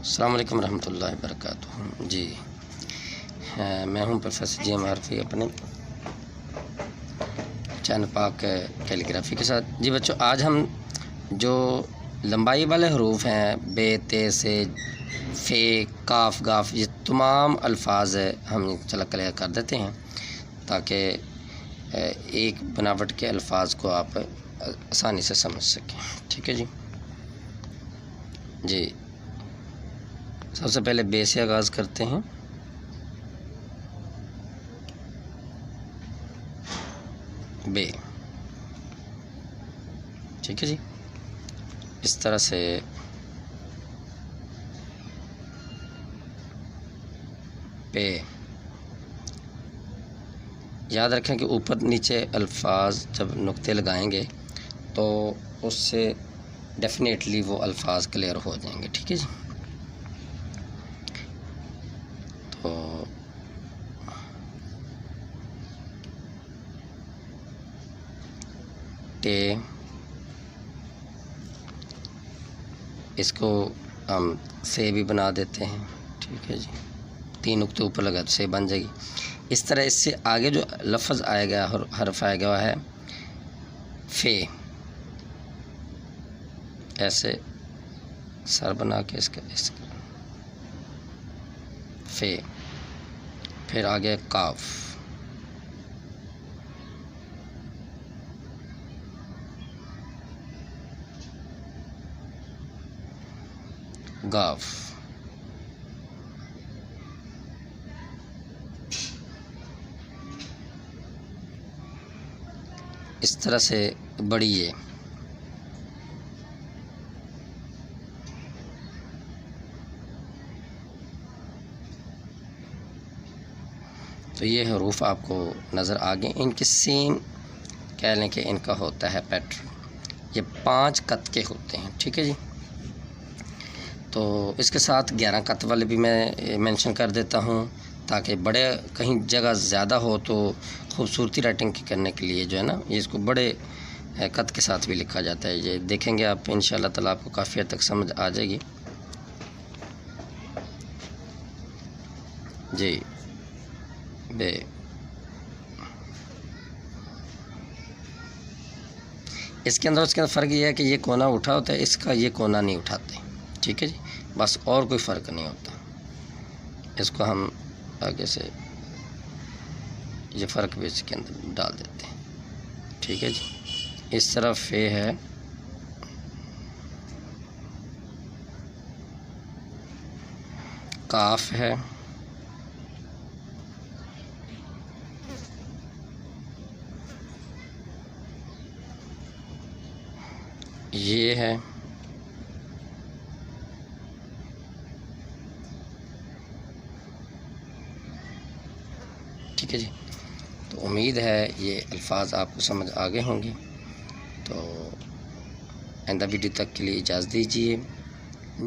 अस्सलाम वालेकुम रहमतुल्लाहि वबरकातुहू। जी मैं हूं प्रोफेसर JM आरफी अपने चैनल पाक कैलीग्राफी के साथ। जी बच्चों, आज हम जो लंबाई वाले हरूफ हैं बे, ते, से, फे, काफ, गाफ, ये तमाम अल्फाज हम चला क्लियर कर देते हैं ताकि एक बनावट के अल्फाज को आप आसानी से समझ सकें। ठीक है जी। जी सबसे पहले बे से आगाज़ करते हैं। बे, ठीक है जी। इस तरह से पे, याद रखें कि ऊपर नीचे अल्फाज जब नुक्ते लगाएंगे तो उससे डेफिनेटली वो अल्फाज क्लियर हो जाएंगे। ठीक है जी। तो टे, इसको हम से भी बना देते हैं। ठीक है जी, 3 नुक्ते ऊपर लगा तो से बन जाएगी। इस तरह इससे आगे जो लफ्ज़ आएगा, हर्फ आएगा, वह है फे। ऐसे सर बना के इसका फे, फिर आगे काफ, गाफ, इस तरह से बड़ी ये। तो ये हरूफ आपको नज़र आ गए। इनके सेम कह लें कि इनका होता है पैटर्न। ये 5 कत के होते हैं। ठीक है जी। तो इसके साथ 11 कत वाले भी मैं मेंशन कर देता हूँ ताकि बड़े कहीं जगह ज़्यादा हो तो खूबसूरती राइटिंग करने के लिए जो है ना, ये इसको बड़े कत के साथ भी लिखा जाता है। ये देखेंगे आप इंशाअल्लाह ताला, आपको काफ़ी हद तक समझ आ जाएगी। जी बे, इसके अंदर उसके अंदर फ़र्क ये है कि ये कोना उठा होता है, इसका ये कोना नहीं उठाते। ठीक है जी, बस और कोई फ़र्क नहीं होता। इसको हम आगे से ये फ़र्क भी इसके अंदर डाल देते हैं। ठीक है जी। इस तरह फे है, काफ है, ये है, ठीक है जी। तो उम्मीद है ये अल्फाज आपको समझ आ गए होंगे। तो आइंदा वीडियो तक के लिए इजाज़त दीजिए।